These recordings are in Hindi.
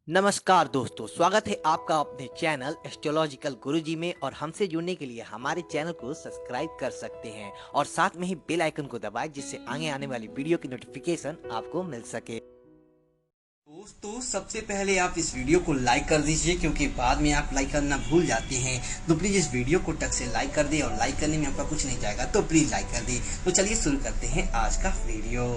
नमस्कार दोस्तों, स्वागत है आपका अपने चैनल एस्ट्रोलॉजिकल गुरुजी में। और हमसे जुड़ने के लिए हमारे चैनल को सब्सक्राइब कर सकते हैं और साथ में ही बेल आइकन को दबाएं, जिससे आगे आने वाली वीडियो की नोटिफिकेशन आपको मिल सके। दोस्तों, सबसे पहले आप इस वीडियो को लाइक कर दीजिए, क्योंकि बाद में आप लाइक करना भूल जाते हैं। तो प्लीज इस वीडियो को टक से लाइक कर दें, और लाइक करने में आपका कुछ नहीं जाएगा, तो प्लीज लाइक कर दें। तो चलिए शुरू करते हैं आज का वीडियो।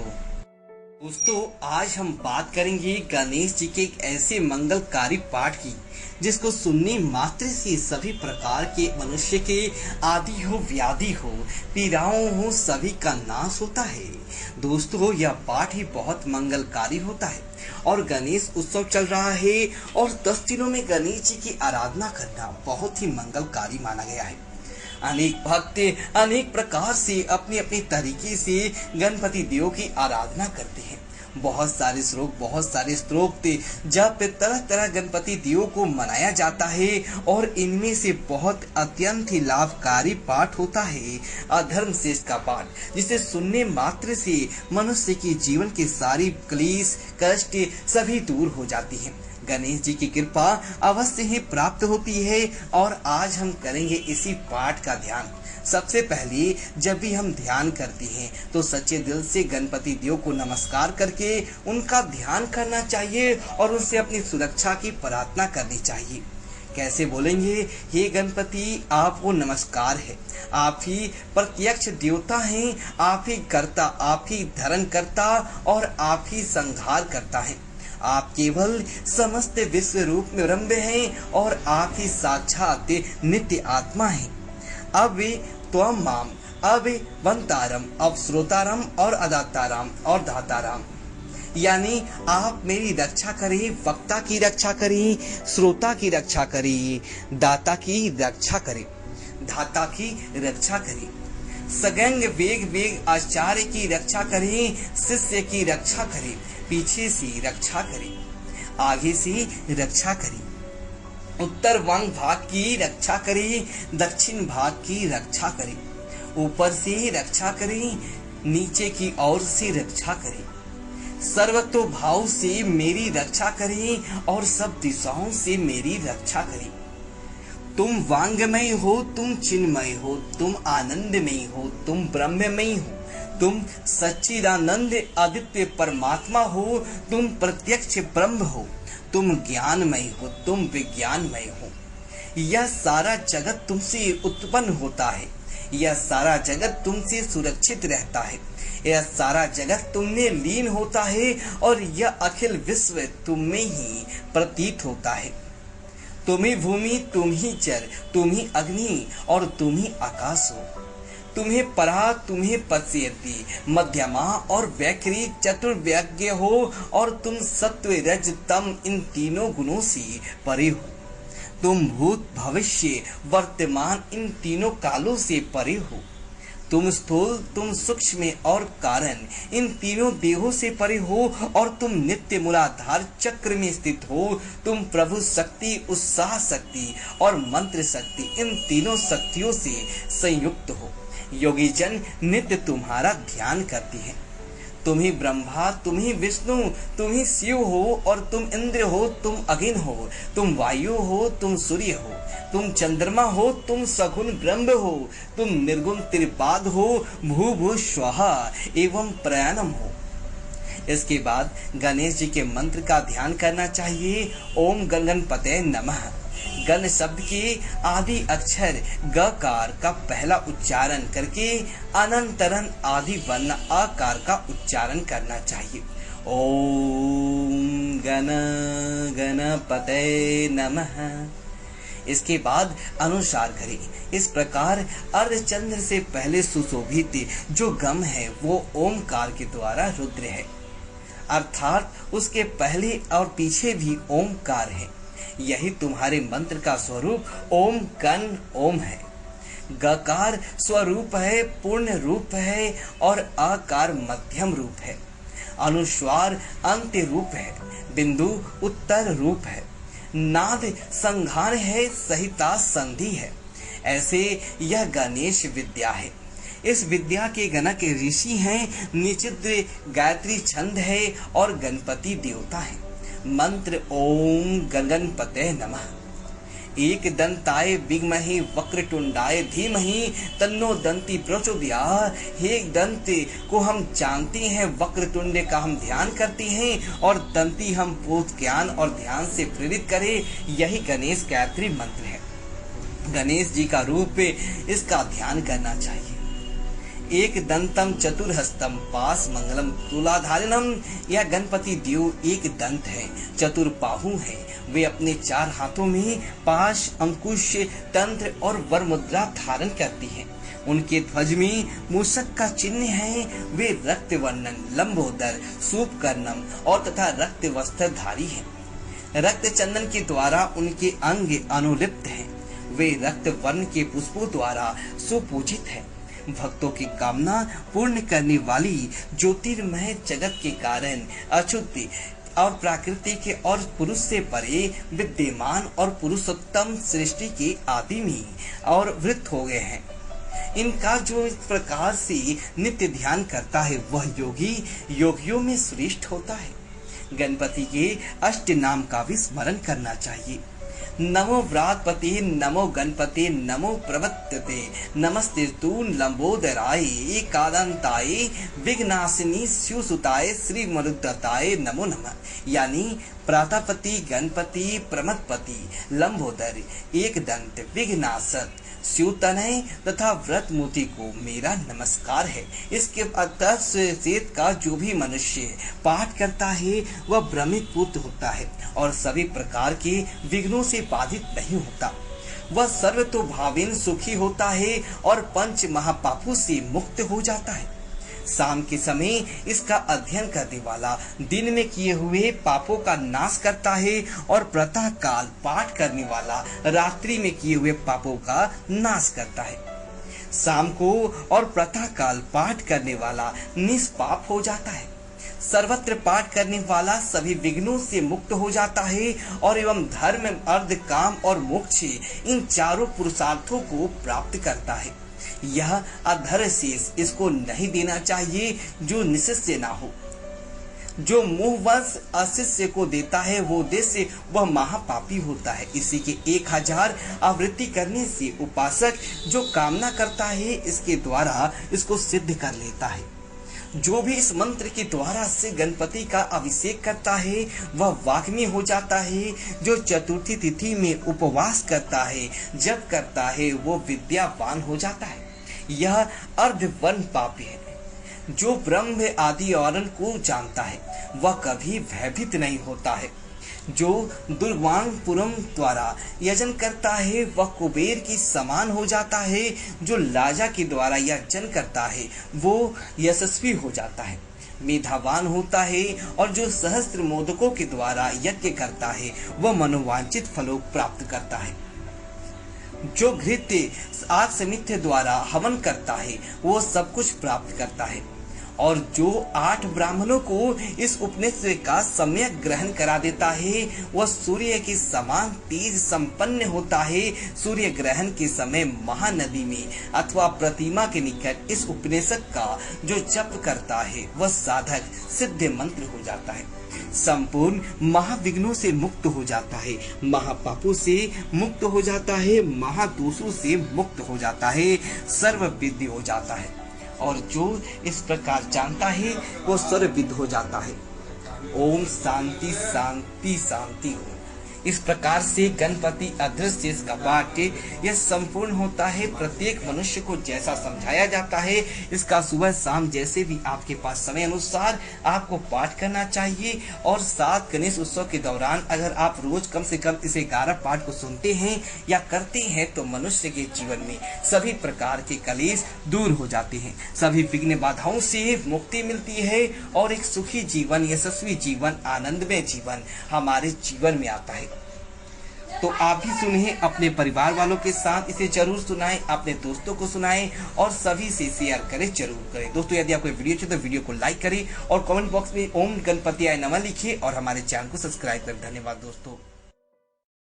दोस्तों, आज हम बात करेंगे गणेश जी के एक ऐसे मंगलकारी पाठ की जिसको सुनने मात्र से सभी प्रकार के मनुष्य के आदि हो, व्याधि हो, पीड़ाओं हो, सभी का नाश होता है। दोस्तों, यह पाठ ही बहुत मंगलकारी होता है और गणेश उत्सव चल रहा है और 10 दिनों में गणेश जी की आराधना करना बहुत ही मंगलकारी माना गया है। अनेक भक्त अनेक प्रकार से अपने अपने तरीके से गणपति देव की आराधना करते हैं। बहुत सारे श्लोक, बहुत सारे स्तोत्र जब तरह तरह गणपति देव को मनाया जाता है, और इनमें से बहुत अत्यंत ही लाभकारी पाठ होता है अधर्म शेष का पाठ, जिसे सुनने मात्र से मनुष्य की जीवन की सारी क्लेश, कष्ट सभी दूर हो जाती है। गणेश जी की कृपा अवश्य ही प्राप्त होती है, और आज हम करेंगे इसी पाठ का ध्यान। सबसे पहले जब भी हम ध्यान करते हैं तो सच्चे दिल से गणपति देव को नमस्कार करके उनका ध्यान करना चाहिए और उनसे अपनी सुरक्षा की प्रार्थना करनी चाहिए। कैसे बोलेंगे? हे गणपति, आपको नमस्कार है। आप ही प्रत्यक्ष देवता हैं, आप ही कर्ता, आप ही धरण करता और आप ही संहार करता है। आप केवल समस्त विश्व रूप में ब्रह्म हैं और आप ही साक्षात नित्य आत्मा हैं। अब त्वम माम अब वंतारम, अब श्रोतारम और अदाताराम और धाताराम, यानी आप मेरी रक्षा करें, वक्ता की रक्षा करें, श्रोता की रक्षा करें, दाता की रक्षा करें, धाता की रक्षा करें, सगंग वेग वेग आचार्य की रक्षा करें, शिष्य की रक्षा करें, पीछे से रक्षा करें, आगे से रक्षा करें, उत्तर वांग भाग की रक्षा करें, दक्षिण भाग की रक्षा करें, ऊपर से रक्षा करें, नीचे की ओर से रक्षा करें, सर्वतो भाव से मेरी रक्षा करें और सब दिशाओं से मेरी रक्षा करें। तुम वांगमय हो, तुम चिन्मय हो, तुम आनंदमय हो, तुम ब्रह्ममय हो, तुम सच्चिदानंद आदित्य परमात्मा हो, तुम प्रत्यक्ष ब्रह्म हो, तुम ज्ञानमय हो, तुम विज्ञानमय हो। यह सारा जगत तुमसे उत्पन्न होता है, यह सारा जगत तुमसे सुरक्षित रहता है, यह सारा जगत तुम में लीन होता है, और यह अखिल विश्व तुम में ही प्रतीत होता है। तुम ही भूमि, तुम ही जल, तुम ही अग्नि और तुम ही आकाश हो। तुम्हें परा, तुम्हें पश्यति, मध्यमा और वैखरी चतुर्व्यज्ञ हो, और तुम सत्व रज तम इन तीनों गुणों से परे हो। तुम भूत भविष्य वर्तमान इन तीनों कालों से परे हो। तुम स्थूल, तुम सूक्ष्म और कारण इन तीनों देहों से परे हो, और तुम नित्य मूलाधार चक्र में स्थित हो। तुम प्रभु शक्ति, उत्साह शक्ति और मंत्र शक्ति इन तीनों शक्तियों से संयुक्त हो। योगी जन नित्य तुम्हारा ध्यान करती है। तुम ही ब्रह्मा, तुम ही विष्णु, तुम ही शिव हो, और तुम इंद्र हो, तुम अग्नि हो, तुम वायु हो, तुम सूर्य हो, तुम चंद्रमा हो, तुम सगुण ब्रह्म हो, तुम निर्गुण त्रिपाद हो, भू भू स्वाहा एवं प्रयाणम हो। इसके बाद गणेश जी के मंत्र का ध्यान करना चाहिए। ओम गणपतये नमः। गण शब्द के आदि अक्षर गकार का पहला उच्चारण करके अनंतरन आदि वर्ण आकार का उच्चारण करना चाहिए। ओम गणपतये नमः। इसके बाद अनुसार करें। इस प्रकार अर्धचंद्र से पहले सुशोभित जो गम है वो ओमकार के द्वारा रुद्र है, अर्थात उसके पहले और पीछे भी ओमकार है। यही तुम्हारे मंत्र का स्वरूप ओम गण ओम है। गकार स्वरूप है, पूर्ण रूप है, और आकार मध्यम रूप है। अनुस्वार अंत्य रूप है, बिंदु उत्तर रूप है, नाद संघार है, सहिता संधि है। ऐसे यह गणेश विद्या है। इस विद्या के गणक ऋषि हैं, निचित्र गायत्री छंद है और गणपति देवता है। मंत्र ओम गणपतये नमः। एक दंताय विद्महे वक्रतुंडाय धीमहि तन्नो दंती प्रचोदयात्। हे दंत को हम जानते हैं, वक्रतुंड का हम ध्यान करते हैं और दंती हम पूत ज्ञान और ध्यान से प्रेरित करें। यही गणेश गायत्री मंत्र है। गणेश जी का रूप इसका ध्यान करना चाहिए। एक दंतम चतुर्हस्तम पास मंगलम तुलाधारिणम। यह गणपति देव एक दंत है, चतुर्बाहु है। वे अपने 4 हाथों में पाश, अंकुश, तंत्र और वर मुद्रा धारण करती हैं। उनके ध्वज में मूषक का चिन्ह है। वे रक्त वर्णन, लंबोदर, सूपकर्णम और तथा रक्त वस्त्रधारी हैं। रक्त चंदन के द्वारा उनके अंग अनुलिप्त हैं। वे रक्त वर्ण के पुष्पों द्वारा सुपूजित है। भक्तों की कामना पूर्ण करने वाली ज्योतिर्मय जगत के कारण अच्युत और प्रकृति के और पुरुष से परे विद्यमान और पुरुषोत्तम सृष्टि के आदि में और वृत्त हो गए हैं। इनका जो इस प्रकार से नित्य ध्यान करता है वह योगी योगियों में श्रेष्ठ होता है। गणपति के अष्ट नाम का भी स्मरण करना चाहिए। नमो व्रातपते, नमो गणपते, नमो प्रवर्तते, नमस्तेस्तु लंबोदराय, एकादंताय, विघ्नाशिनी शिवसुताय, श्री मरुदत्ताय नमो नमः। यानी प्रातापति, गणपति, प्रमदपति, लंबोदर, एकदंत, विघ्नाशक, शिवतनय तथा व्रतमूर्ति को मेरा नमस्कार है। इसके सेत का जो भी मनुष्य पाठ करता है वह भ्रमित पुत्र होता है और सभी प्रकार के विघ्नों से बाधित नहीं होता। वह सर्वतोभावेन सुखी होता है और पंच महापापों से मुक्त हो जाता है। शाम के समय इसका अध्ययन करने वाला दिन में किए हुए पापों का नाश करता है और प्रातः काल पाठ करने वाला रात्रि में किए हुए पापों का नाश करता है। शाम को और प्रातः काल पाठ करने वाला निष्पाप हो जाता है। सर्वत्र पाठ करने वाला सभी विघ्नों से मुक्त हो जाता है और एवं धर्म, अर्थ, काम और मोक्ष इन चारों पुरुषार्थों को प्राप्त करता है। यह अधर शेष इसको नहीं देना चाहिए जो निशिष्य ना हो। जो मोहवश अशिष्य को देता है वो उद्देश्य वह महापापी होता है। इसी के 1000 आवृत्ति करने से उपासक जो कामना करता है इसके द्वारा इसको सिद्ध कर लेता है। जो भी इस मंत्र के द्वारा से गणपति का अभिषेक करता है वह वाग्मी हो जाता है। जो चतुर्थी तिथि में उपवास करता है, जप करता है, वो विद्यावान हो जाता है। यह अर्धवर्ण पापी है। जो ब्रह्म आदि औरण को जानता है वह कभी भयभीत नहीं होता है। जो दुर्वांगपुरम द्वारा यजन करता है वह कुबेर की समान हो जाता है। जो लाजा के द्वारा यजन करता है वो यशस्वी हो जाता है, मेधावान होता है। और जो सहस्त्र मोदकों के द्वारा यज्ञ करता है वह मनोवांछित फलों प्राप्त करता है। जो घृत्य आग समित्य द्वारा हवन करता है वो सब कुछ प्राप्त करता है। और जो 8 ब्राह्मणों को इस उपनिषद का सम्यक ग्रहण करा देता है वह सूर्य के समान तेज संपन्न होता है। सूर्य ग्रहण के समय महानदी में अथवा प्रतिमा के निकट इस उपनिषद का जो जप करता है वह साधक सिद्ध मंत्र हो जाता है। संपूर्ण महाविघ्नों से मुक्त हो जाता है, महापापों से मुक्त हो जाता है, महादोषों से मुक्त हो जाता है, सर्वविद्य हो जाता है। और जो इस प्रकार जानता है वो सर्वविद्य हो जाता है। ओम शांति शांति शांति हो। इस प्रकार से गणपति अदृश्य का पाठ यह संपूर्ण होता है। प्रत्येक मनुष्य को जैसा समझाया जाता है इसका सुबह शाम जैसे भी आपके पास समय अनुसार आपको पाठ करना चाहिए। और साथ गणेश उत्सव के दौरान अगर आप रोज कम से कम इस 11 पाठ को सुनते हैं या करते हैं तो मनुष्य के जीवन में सभी प्रकार के कलेश दूर हो जाते हैं, सभी विघ्न बाधाओं से मुक्ति मिलती है और एक सुखी जीवन, यशस्वी जीवन, आनंदमय जीवन हमारे जीवन में आता है। तो आप भी सुनिए, अपने परिवार वालों के साथ इसे जरूर सुनाएं, अपने दोस्तों को सुनाएं और सभी से शेयर करें, जरूर करें। दोस्तों यदि आपको वीडियो चाहिए तो वीडियो को लाइक करें और कमेंट बॉक्स में ओम गणपति आय नमः लिखिए और हमारे चैनल को सब्सक्राइब करें। धन्यवाद दोस्तों।